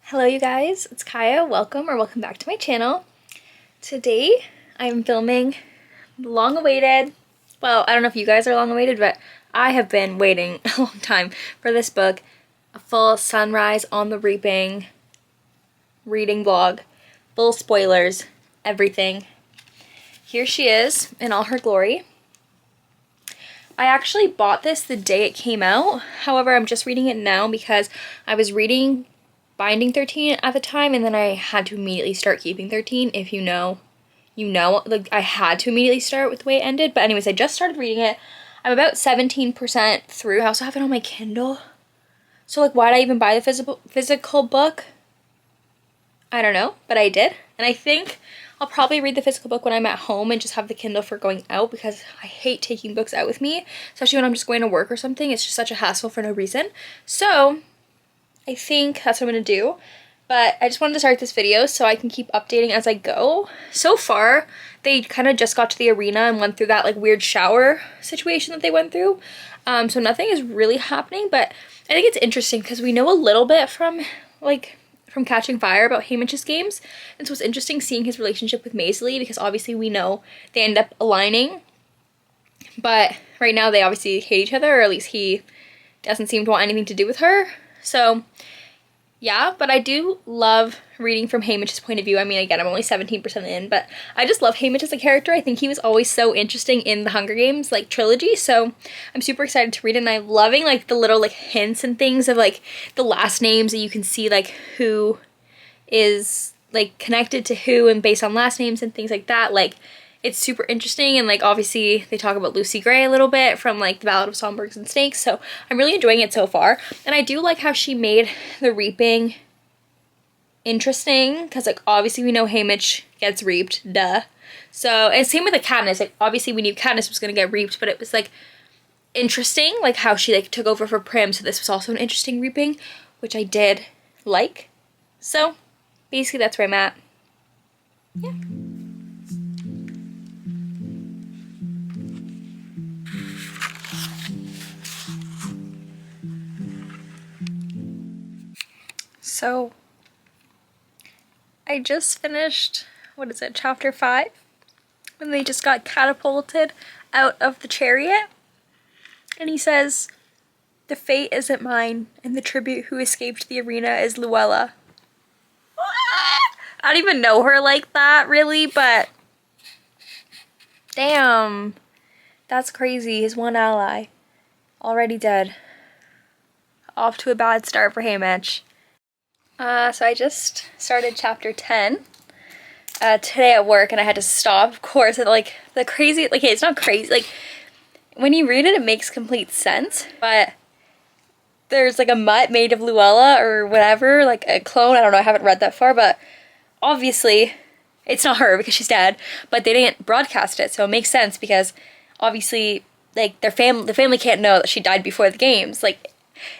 Hello you guys, it's Kaya. Welcome back to my channel. Today I'm filming long-awaited, well, I don't know if you guys are long-awaited, but I have been waiting a long time for this book, a full Sunrise on the Reaping reading vlog, full spoilers, everything. Here she is in all her glory. I actually bought this the day it came out, however I'm just reading it now because I was reading Binding 13 at the time, and then I had to immediately start Keeping 13. If you know, you know. Like, I had to immediately start with the way it ended. But anyways, I just started reading it. I'm about 17% through. I also have it on my Kindle. So, like, why'd I even buy the physical book? I don't know, but I did. And I think I'll probably read the physical book when I'm at home and just have the Kindle for going out, because I hate taking books out with me, especially when I'm just going to work or something. It's just such a hassle for no reason. So I think that's what I'm going to do, but I just wanted to start this video so I can keep updating as I go. So far, they kind of just got to the arena and went through that like weird shower situation that they went through. So nothing is really happening, but I think it's interesting because we know a little bit from Catching Fire about Haymitch's games, and so it's interesting seeing his relationship with Maisley, because obviously we know they end up aligning, but right now they obviously hate each other, or at least he doesn't seem to want anything to do with her. So yeah, but I do love reading from Haymitch's point of view. I mean, again, I'm only 17% in, but I just love Haymitch as a character. I think he was always so interesting in the Hunger Games, like, trilogy, so I'm super excited to read it, and I'm loving, like, the little, like, hints and things of, like, the last names that you can see, like, who is, like, connected to who and based on last names and things like that. Like, it's super interesting, and, like, obviously they talk about Lucy Gray a little bit from, like, the Ballad of Songbirds and Snakes, so I'm really enjoying it so far. And I do like how she made the reaping interesting, because, like, obviously we know Haymitch gets reaped, duh. So, and same with the Katniss, like, obviously we knew Katniss was gonna get reaped, but it was, like, interesting, like, how she, like, took over for Prim, so this was also an interesting reaping, which I did like. So, basically that's where I'm at. Yeah. So, I just finished, what is it, chapter 5? When they just got catapulted out of the chariot. And he says, "The fate isn't mine, and the tribute who escaped the arena is Luella." I don't even know her like that, really, but damn. That's crazy. His one ally. Already dead. Off to a bad start for Haymitch. So I just started chapter 10 today at work, and I had to stop, of course, and like the crazy, like, it's not crazy, like when you read it, it makes complete sense, but there's like a mutt made of Luella or whatever, like a clone, I don't know, I haven't read that far, but obviously it's not her because she's dead, but they didn't broadcast it, so it makes sense because obviously, like, the family can't know that she died before the games, like,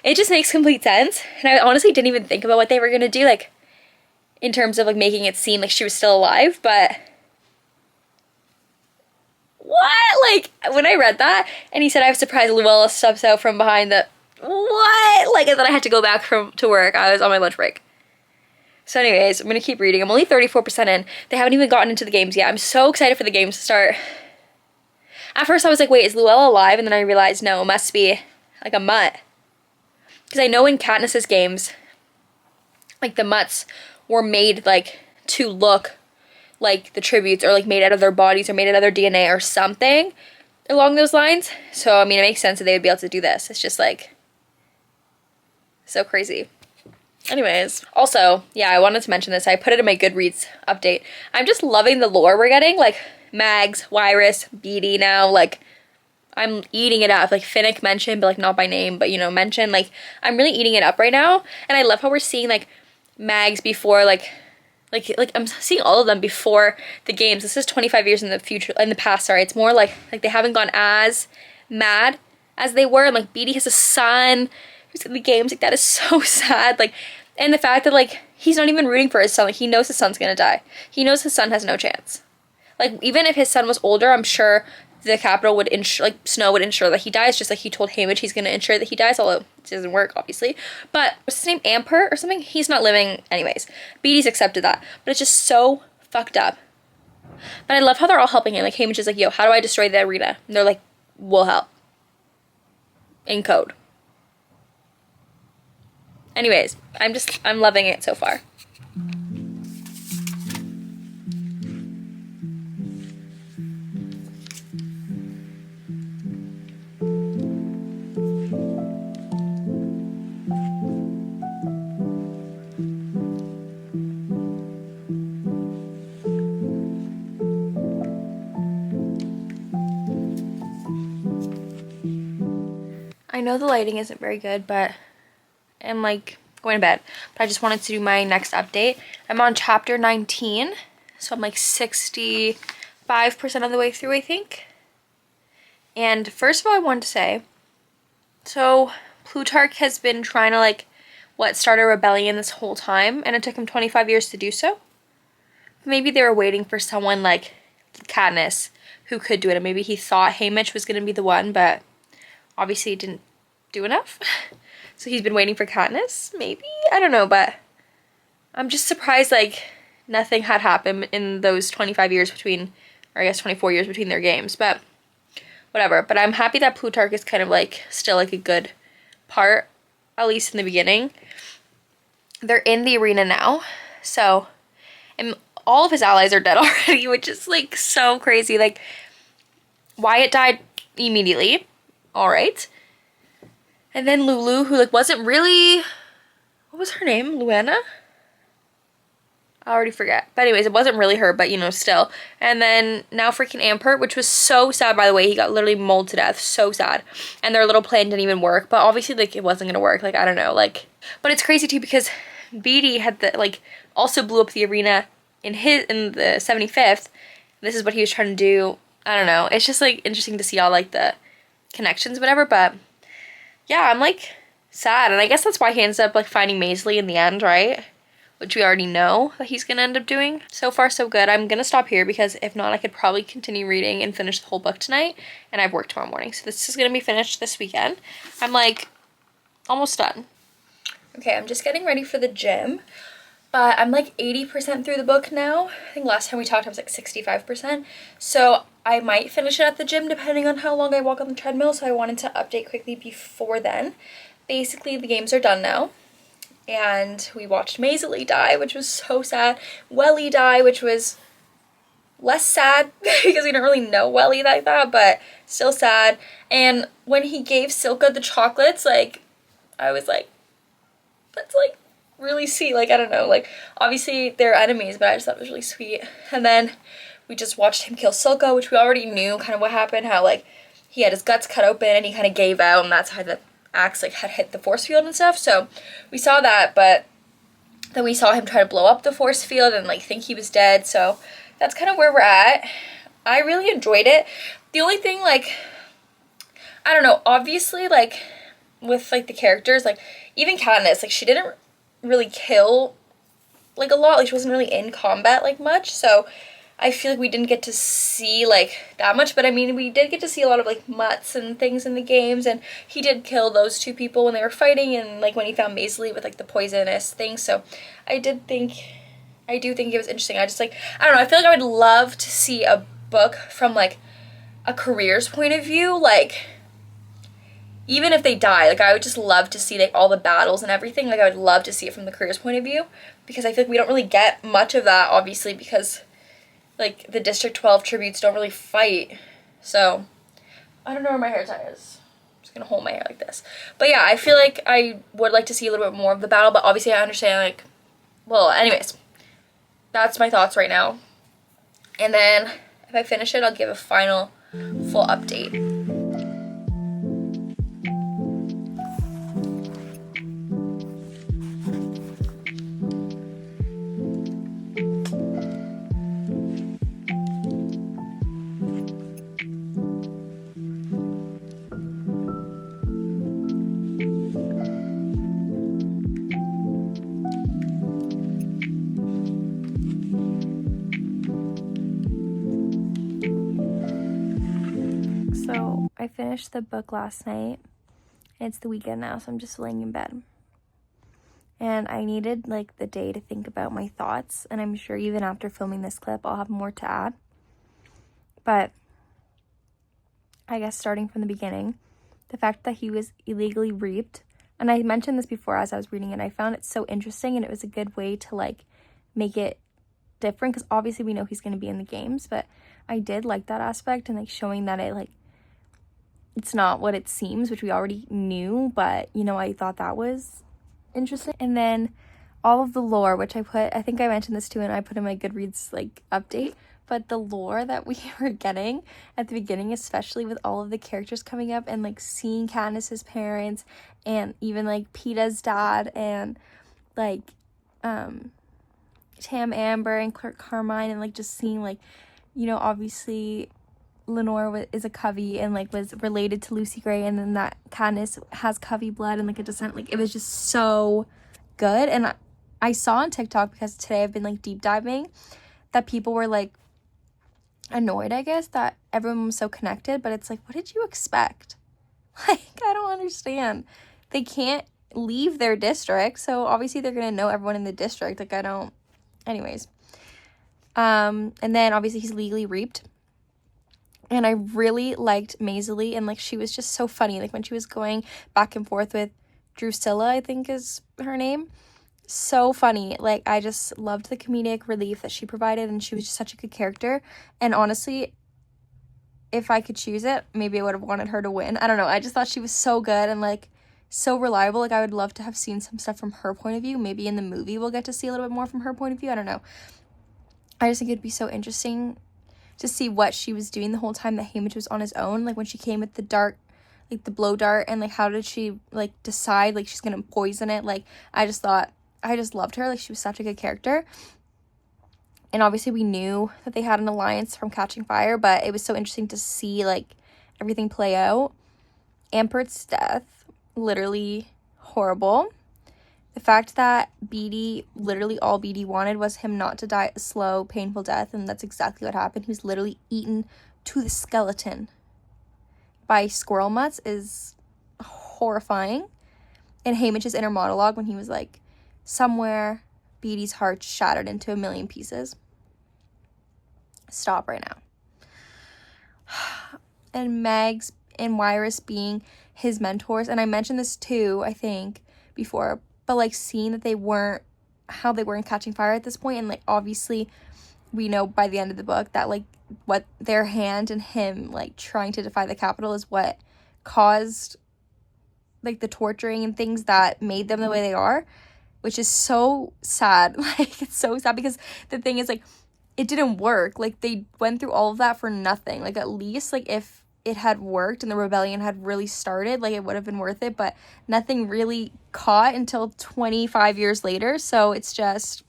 it just makes complete sense. And I honestly didn't even think about what they were gonna do, like, in terms of, like, making it seem like she was still alive, but what? Like, when I read that, and he said, "I have surprised Luella steps out from behind the," what? Like, and then I had to go back to work. I was on my lunch break. So anyways, I'm gonna keep reading. I'm only 34% in. They haven't even gotten into the games yet. I'm so excited for the games to start. At first I was like, wait, is Luella alive? And then I realized, no, it must be, like, a mutt. Because I know in Katniss's games, like, the mutts were made, like, to look like the tributes, or, like, made out of their bodies, or made out of their DNA, or something along those lines. So, I mean, it makes sense that they would be able to do this. It's just, like, so crazy. Anyways, also, yeah, I wanted to mention this. I put it in my Goodreads update. I'm just loving the lore we're getting. Like, Mags, Wyrus, Beetee now, like, I'm eating it up. Like, Finnick mentioned, but, like, not by name, but, you know, mentioned. Like, I'm really eating it up right now. And I love how we're seeing, like, Mags before, like I'm seeing all of them before the games. This is 25 years in the future, in the past, sorry. It's more like they haven't gone as mad as they were. And, like, Beetee has a son who's in the games. Like, that is so sad. Like, and the fact that, like, he's not even rooting for his son. Like, he knows his son's gonna die. He knows his son has no chance. Like, even if his son was older, I'm sure the Capitol would ensure, like Snow would ensure that he dies, just like he told Haymitch he's going to ensure that he dies, although it doesn't work, obviously. But what's his name, Ampert or something? He's not living anyways. Beatty's accepted that, but it's just so fucked up. But I love how they're all helping him. Like Haymitch is like, yo, how do I destroy the arena? And they're like, we'll help. In code. Anyways, I'm loving it so far. I know the lighting isn't very good, but I'm like going to bed. But I just wanted to do my next update. I'm on chapter 19, so I'm like 65% of the way through, I think. And first of all, I wanted to say, so Plutarch has been trying to like, start a rebellion this whole time, and it took him 25 years to do so. Maybe they were waiting for someone like Katniss who could do it, and maybe he thought Haymitch was going to be the one, but obviously he didn't do enough. So he's been waiting for Katniss, maybe? I don't know, but I'm just surprised like nothing had happened in those 25 years between, or I guess 24 years between their games, but whatever. But I'm happy that Plutarch is kind of like still like a good part, at least in the beginning. They're in the arena now, so, and all of his allies are dead already, which is like so crazy. Like Wyatt died immediately. All right. And then Lulu, who like wasn't really, what was her name? Luana? I already forget. But anyways, it wasn't really her, but you know, still. And then now freaking Ampert, which was so sad, by the way. He got literally mauled to death. So sad. And their little plan didn't even work. But obviously, like, it wasn't going to work. Like, I don't know. Like, but it's crazy too because Beatty had the, like, also blew up the arena in the 75th. This is what he was trying to do. I don't know. It's just like interesting to see all like the connections, whatever, but yeah, I'm like sad, and I guess that's why he ends up like finding Maisley in the end, right? Which we already know that he's gonna end up doing. So far so good. I'm gonna stop here because if not I could probably continue reading and finish the whole book tonight, and I have work tomorrow morning, so this is gonna be finished this weekend. I'm like almost done. Okay, I'm just getting ready for the gym, but I'm like 80% through the book now. I think last time we talked I was like 65%, so I might finish it at the gym depending on how long I walk on the treadmill, so I wanted to update quickly before then. Basically, the games are done now, and we watched Maisley die, which was so sad. Welly die, which was less sad because we don't really know Welly like that, but still sad. And when he gave Silka the chocolates, like, I was like, that's like really sweet. Like, I don't know, like, obviously they're enemies, but I just thought it was really sweet. And then we just watched him kill Silka, which we already knew kind of what happened, how like he had his guts cut open and he kind of gave out, and that's how the axe like had hit the force field and stuff. So we saw that, but then we saw him try to blow up the force field and like think he was dead. So that's kind of where we're at. I really enjoyed it. The only thing, like, I don't know, obviously like with like the characters, like even Katniss, like she didn't really kill like a lot, like she wasn't really in combat like much, so I feel like we didn't get to see like that much, but I mean we did get to see a lot of like mutts and things in the games, and he did kill those two people when they were fighting, and like when he found Maisley with like the poisonous thing. So I do think it was interesting. I just like, I don't know, I feel like I would love to see a book from like a career's point of view, like even if they die, like I would just love to see like all the battles and everything. Like I would love to see it from the career's point of view, because I feel like we don't really get much of that, obviously, because like the District 12 tributes don't really fight. So I don't know where my hair tie is. I'm just gonna hold my hair like this. But yeah, I feel like I would like to see a little bit more of the battle, but obviously I understand, like, well, anyways, that's my thoughts right now. And then if I finish it, I'll give a final full update. finished the book last night. It's the weekend now, so I'm just laying in bed. And I needed, like, the day to think about my thoughts. And I'm sure even after filming this clip, I'll have more to add. But I guess starting from the beginning, the fact that he was illegally raped. And I mentioned this before as I was reading it. I found it so interesting, and it was a good way to, like, make it different. Because obviously we know he's going to be in the games. But I did like that aspect and, like, showing that it, like, it's not what it seems, which we already knew. But, you know, I thought that was interesting. And then all of the lore, which I think I mentioned this too, and I put in my Goodreads like update, but the lore that we were getting at the beginning, especially with all of the characters coming up and like seeing Candace's parents and even like Peta's dad and like Tam Amber and Clark Carmine, and like just seeing like, you know, obviously Lenore is a Covey and like was related to Lucy Gray, and then that Candace has Covey blood and like a descent. Like, it was just so good. And I saw on TikTok, because today I've been like deep diving, that people were like annoyed, I guess, that everyone was so connected. But it's like, what did you expect? Like, I don't understand. They can't leave their district, so obviously they're gonna know everyone in the district. Like, I don't. Anyways, and then obviously he's legally raped. And I really liked Maisie, and like she was just so funny, like when she was going back and forth with Drusilla, I think is her name. So funny. Like, I just loved the comedic relief that she provided, and she was just such a good character. And honestly, if I could choose it, maybe I would have wanted her to win. I don't know. I just thought she was so good and like so reliable. Like, I would love to have seen some stuff from her point of view. Maybe in the movie we'll get to see a little bit more from her point of view. I don't know. I just think it'd be so interesting to see what she was doing the whole time that Haymitch was on his own. Like, when she came with the dart, like the blow dart, and like how did she like decide like she's gonna poison it. Like, I just loved her. Like, she was such a good character. And obviously we knew that they had an alliance from Catching Fire, but it was so interesting to see like everything play out. Ampert's death, literally horrible. The fact that Beetee, literally all Beetee wanted was him not to die a slow, painful death, and that's exactly what happened. He was literally eaten to the skeleton by squirrel mutts, is horrifying. And Haymitch's inner monologue when he was like, somewhere Beetee's heart shattered into a million pieces. Stop right now. And Megs and Wyrus being his mentors, and I mentioned this too, I think, before, but like seeing that they weren't how they were in Catching Fire at this point, and like obviously we know by the end of the book that like what their hand and him like trying to defy the Capitol is what caused like the torturing and things that made them the way they are, which is so sad. Like, it's so sad, because the thing is like it didn't work. Like, they went through all of that for nothing. Like, at least like if it had worked and the rebellion had really started, like it would have been worth it, but nothing really caught until 25 years later. So it's just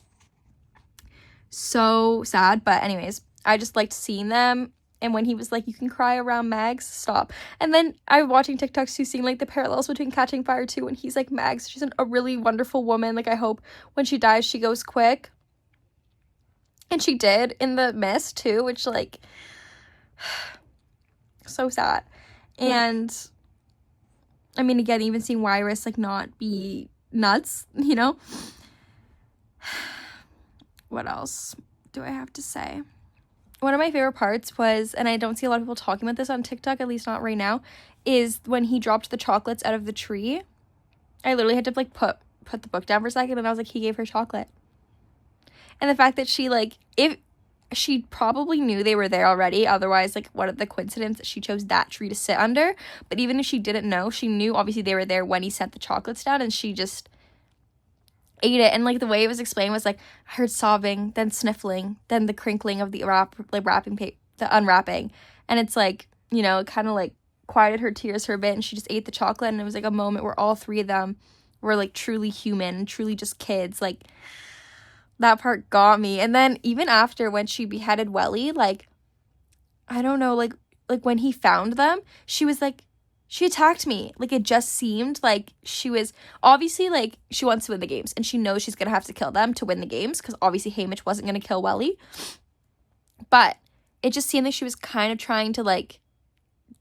so sad. But anyways, I just liked seeing them. And when he was like, you can cry around Mags, stop. And then I was watching TikToks too, seeing like the parallels between Catching Fire too, and he's like, Mags, she's a really wonderful woman. Like, I hope when she dies, she goes quick. And she did in the mist too, which like so sad. And I mean, again, even seeing Wyrus like not be nuts, you know. What else do I have to say? One of my favorite parts was, and I don't see a lot of people talking about this on TikTok, at least not right now, is when he dropped the chocolates out of the tree. I literally had to like put the book down for a second, and I was like, he gave her chocolate. And the fact that she like, if she probably knew they were there already, otherwise like what the coincidence that she chose that tree to sit under. But even if she didn't know, she knew obviously they were there when he set the chocolates down, and she just ate it. And like the way it was explained was like, I heard sobbing, then sniffling, then the crinkling of the wrapping paper, the unwrapping, and it's like, you know, it kind of like quieted her tears for a bit, and she just ate the chocolate, and it was like a moment where all three of them were like truly human, truly just kids. Like, that part got me. And then even after, when she beheaded Welly, like, I don't know, like when he found them, she was like, she attacked me. Like, it just seemed like she was obviously like, she wants to win the games, and she knows she's gonna have to kill them to win the games, because obviously Haymitch wasn't gonna kill Welly. But it just seemed like she was kind of trying to like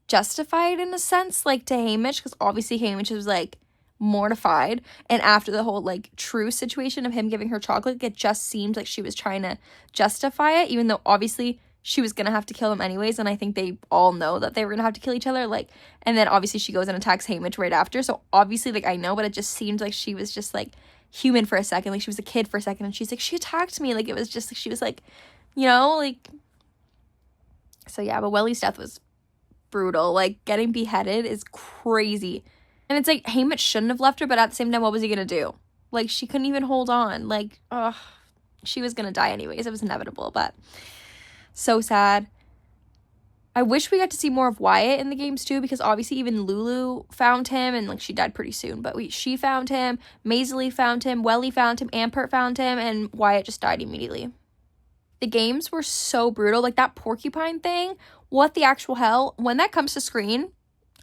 justified in a sense, like, to Hamish, because obviously Hamish was, like, mortified, and after the whole, like, true situation of him giving her chocolate, it just seemed like she was trying to justify it, even though obviously she was gonna have to kill him anyways, and I think they all know that they were gonna have to kill each other, like, and then obviously she goes and attacks Hamish right after, so obviously, like, I know, but it just seemed like she was just, like, human for a second, like, she was a kid for a second, and she's like, she attacked me, like, it was just, like, she was, like, you know, like, so yeah, but Welly's death was brutal, like, getting beheaded is crazy. And it's like, Hamish shouldn't have left her, but at the same time, what was he gonna do? Like, she couldn't even hold on. Like, ugh, she was gonna die anyways. It was inevitable, but so sad. I wish we got to see more of Wyatt in the games too, because obviously even Lulu found him, and like, she died pretty soon, but she found him, Maisie found him, Welly found him, Ampert found him, and Wyatt just died immediately. The games were so brutal. Like, that porcupine thing, what the actual hell? When that comes to screen,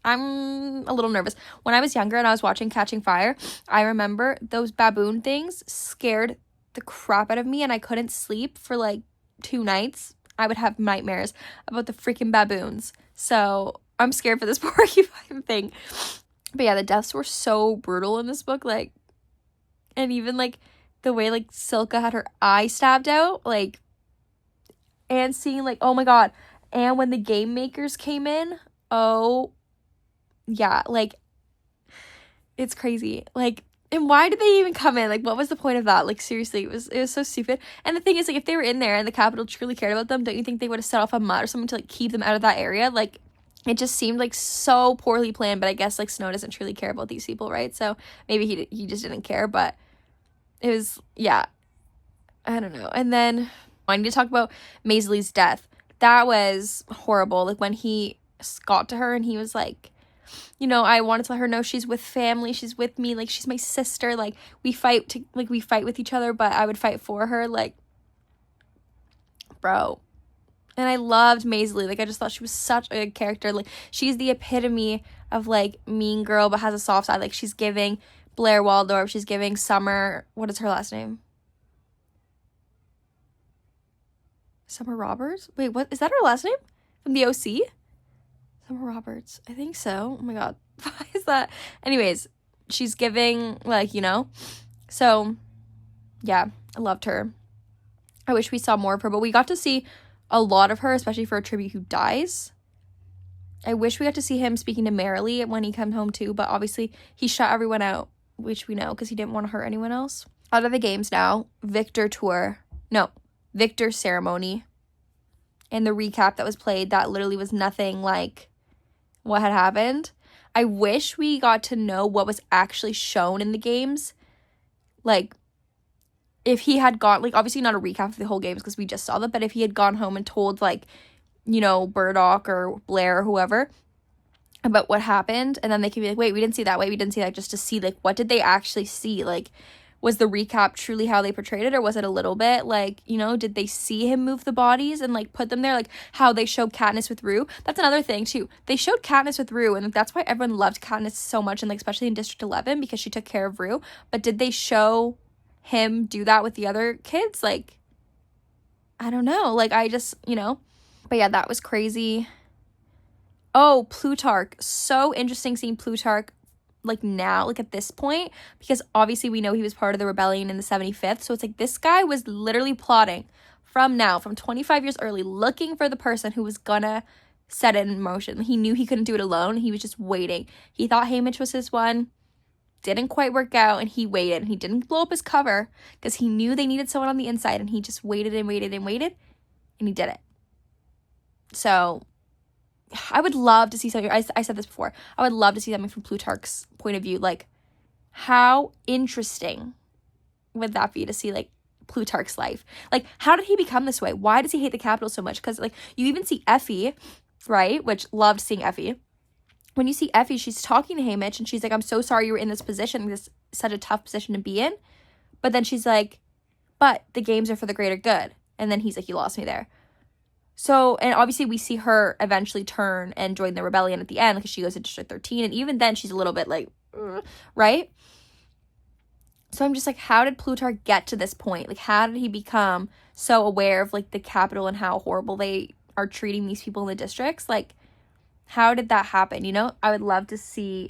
I'm a little nervous. When I was younger and I was watching Catching Fire, I remember those baboon things scared the crap out of me, and I couldn't sleep for like 2 nights. I would have nightmares about the freaking baboons. So I'm scared for this porcupine thing. But yeah, the deaths were so brutal in this book. Like, and even like the way like Silka had her eye stabbed out, like, and seeing like, oh my god. And when the game makers came in, oh yeah, like, it's crazy. Like, and why did they even come in? Like, what was the point of that? Like, seriously, it was so stupid. And the thing is, like, if they were in there and the Capitol truly cared about them, don't you think they would have set off a mud or something to, like, keep them out of that area? Like, it just seemed, like, so poorly planned, but I guess, like, Snow doesn't truly care about these people, right? So maybe he just didn't care, but it was, yeah, I don't know. And then I need to talk about Maisley's death. That was horrible. Like, when he got to her and he was like, you know, I wanted to let her know she's with family, she's with me, like, she's my sister, like, we fight with each other, but I would fight for her, like, bro. And I loved Maisley, like, I just thought she was such a good character, like, she's the epitome of, like, mean girl, but has a soft side, like, she's giving Blair Waldorf, she's giving Summer, what is her last name? Summer Roberts? Wait, what, is that her last name? From the OC? Summer Roberts, I think so. Oh my god, why is that? Anyways, she's giving, like, you know, so yeah, I loved her. I wish we saw more of her, but we got to see a lot of her, especially for a tribute who dies. I wish we got to see him speaking to Marilee when he came home too, but obviously he shut everyone out, which we know because he didn't want to hurt anyone else. Out of the games now, Victor's ceremony and the recap that was played, that literally was nothing like what had happened. I wish we got to know what was actually shown in the games. Like, if he had gone, like, obviously not a recap of the whole games because we just saw that, but if he had gone home and told, like, you know, Burdock or Blair or whoever about what happened, and then they could be like, wait, we didn't see that, wait, we didn't see that, just to see, like, what did they actually see? Like, was the recap truly how they portrayed it, or was it a little bit, like, you know, did they see him move the bodies and, like, put them there, like, how they showed Katniss with Rue? That's another thing, too. They showed Katniss with Rue, and that's why everyone loved Katniss so much, and, like, especially in District 11, because she took care of Rue, but did they show him do that with the other kids? Like, I don't know, like, I just, you know, but yeah, that was crazy. Oh, Plutarch, so interesting seeing Plutarch, like, now, like, at this point, because obviously we know he was part of the rebellion in the 75th, so it's like, this guy was literally plotting from 25 years early, looking for the person who was gonna set it in motion. He knew he couldn't do it alone, he was just waiting. He thought Haymitch was his one, didn't quite work out, and he waited, and he didn't blow up his cover, because he knew they needed someone on the inside, and he just waited and waited and waited, and he did it. So I would love to see something, I said this before, I would love to see something from Plutarch's point of view. Like, how interesting would that be to see, like, Plutarch's life? Like, how did he become this way? Why does he hate the Capitol so much? Because, like, you even see Effie, right, which loved seeing Effie. When you see Effie, she's talking to Haymitch, and she's like, I'm so sorry you were in this position, this such a tough position to be in. But then she's like, but the games are for the greater good. And then he's like, you lost me there. So, and obviously we see her eventually turn and join the rebellion at the end, because she goes to District 13, and even then she's a little bit like, right? So I'm just like, how did Plutarch get to this point? Like, how did he become so aware of, like, the Capitol and how horrible they are treating these people in the districts? Like, How did that happen? You know, I would love to see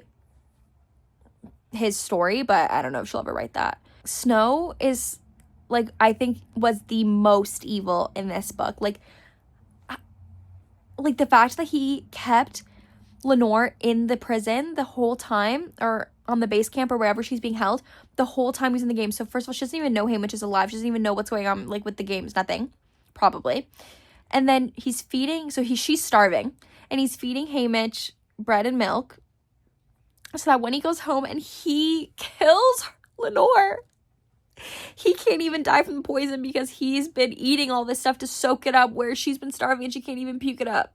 his story, but I don't know if she'll ever write that. Snow is, like, I think was the most evil in this book. Like the fact that he kept Lenore in the prison the whole time, or on the base camp or wherever she's being held, the whole time he's in the game. So first of all, she doesn't even know Haymitch is alive. She doesn't even know what's going on, like, with the games. Nothing, probably. And then he's feeding, so she's starving, and he's feeding Haymitch bread and milk, so that when he goes home and he kills Lenore, he can't even die from the poison because he's been eating all this stuff to soak it up, where she's been starving and she can't even puke it up.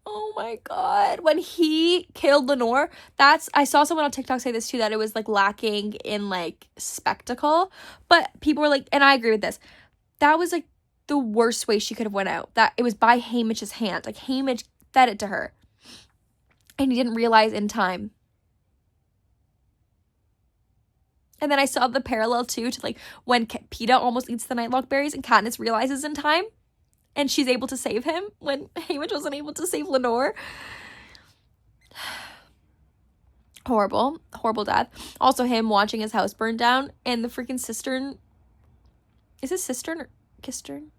Oh my God. When he killed Lenore, I saw someone on TikTok say this too, that it was, like, lacking in, like, spectacle. But people were like, and I agree with this, that was, like, the worst way she could have went out. That it was by Haymitch's hand. Like, Haymitch fed it to her. And he didn't realize in time. And then I saw the parallel too to, like, when Peeta almost eats the Nightlock berries and Katniss realizes in time. And she's able to save him when Haymitch wasn't able to save Lenore. Horrible. Horrible death. Also him watching his house burn down and the freaking cistern. Is it cistern or kistern?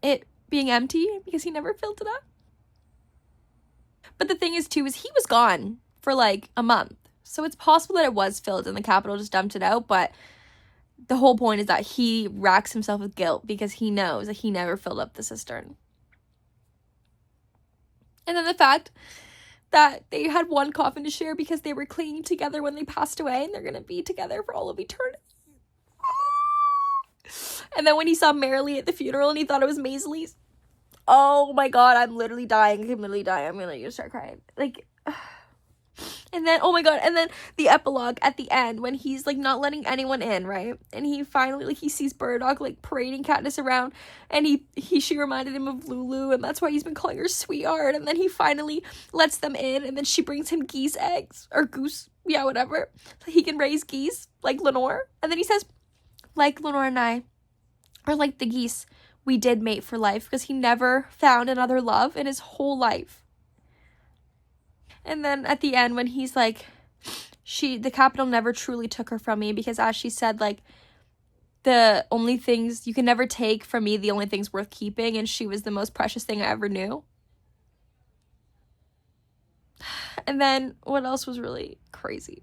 It being empty because he never filled it up. But the thing is too, is he was gone for, like, a month. So it's possible that it was filled and the Capitol just dumped it out, but the whole point is that he racks himself with guilt because he knows that he never filled up the cistern. And then the fact that they had one coffin to share because they were clinging together when they passed away, and they're going to be together for all of eternity. And then when he saw Marilee at the funeral and he thought it was Maisley's, oh my God, I'm literally dying. I'm going to start crying. Like, and then, oh my God, and then the epilogue at the end when he's, like, not letting anyone in, right? And he finally, like, he sees Burdock, like, parading Katniss around, and she reminded him of Lulu, and that's why he's been calling her sweetheart. And then he finally lets them in, and then she brings him geese eggs, or goose, yeah, whatever, so he can raise geese like Lenore. And then he says, like Lenore and I, or like the geese, we did mate for life, because he never found another love in his whole life. And then at the end when he's like, the Capitol never truly took her from me, because as she said, like, the only things you can never take from me, the only things worth keeping, and she was the most precious thing I ever knew. And then what else was really crazy?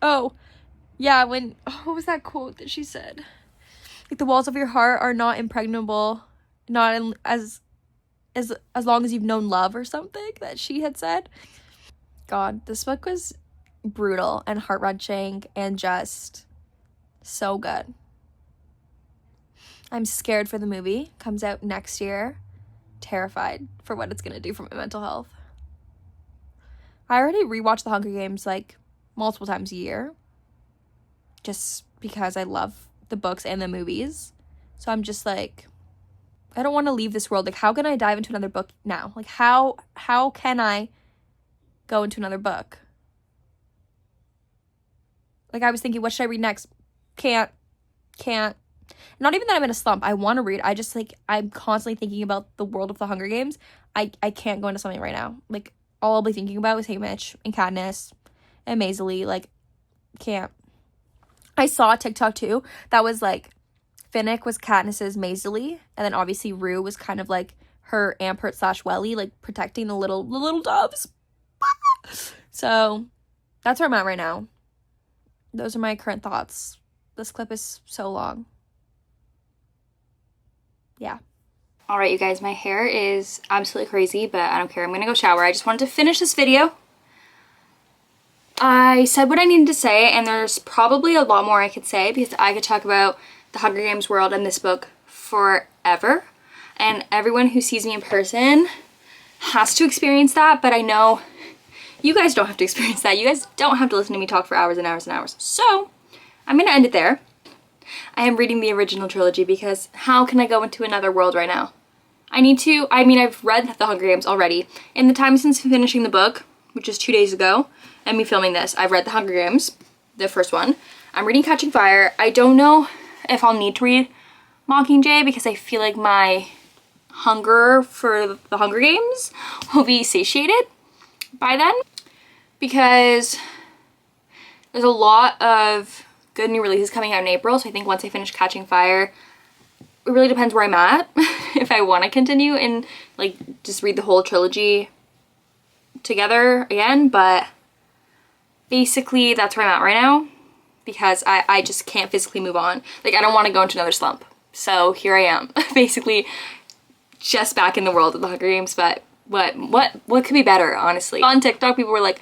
Oh, yeah, what was that quote that she said? Like, the walls of your heart are not impregnable, as long as you've known love, or something that she had said. God, this book was brutal and heart-wrenching and just so good. I'm scared for the movie. Comes out next year. Terrified for what it's gonna do for my mental health. I already rewatch The Hunger Games, like, multiple times a year, just because I love the books and the movies. So I'm just like, I don't want to leave this world. Like, how can I dive into another book now? Like, how can I go into another book? Like, I was thinking, what should I read next? Can't. Not even that I'm in a slump. I want to read. I just, like, I'm constantly thinking about the world of The Hunger Games. I can't go into something right now. Like, all I'll be thinking about is Haymitch and Katniss and Maisley. Like, can't. I saw a TikTok too that was like, Finnick was Katniss's Maisley, and then obviously Rue was kind of like her Ampert / Welly, like protecting the little doves. So that's where I'm at right now. Those are my current thoughts. This clip is so long. Yeah. All right, you guys, my hair is absolutely crazy, but I don't care. I'm gonna go shower. I just wanted to finish this video. I said what I needed to say, and there's probably a lot more I could say, because I could talk about the Hunger Games world and this book forever. And everyone who sees me in person has to experience that, but I know you guys don't have to experience that. You guys don't have to listen to me talk for hours and hours and hours. So I'm gonna end it there. I am reading the original trilogy because how can I go into another world right now? I've read The Hunger Games already. In the time since finishing the book, which is 2 days ago, and me filming this, I've read The Hunger Games, the first one. I'm reading Catching Fire. I don't know if I'll need to read Mockingjay because I feel like my hunger for the Hunger Games will be satiated by then, because there's a lot of good new releases coming out in April. So I think once I finish Catching Fire, it really depends where I'm at if I want to continue and like just read the whole trilogy together again, but basically that's where I'm at right now because I just can't physically move on. Like I don't want to go into another slump. So here I am, basically just back in the world of the Hunger Games, but what could be better, honestly? On TikTok, people were like,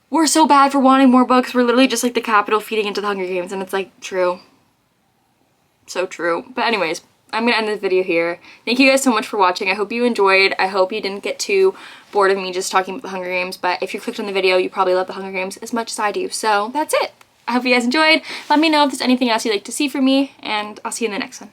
we're so bad for wanting more books. We're literally just like the Capitol feeding into the Hunger Games, and it's like, true. So true. But anyways, I'm gonna end this video here. Thank you guys so much for watching. I hope you enjoyed. I hope you didn't get too bored of me just talking about the Hunger Games, but if you clicked on the video, you probably love the Hunger Games as much as I do. So that's it. I hope you guys enjoyed. Let me know if there's anything else you'd like to see from me, and I'll see you in the next one.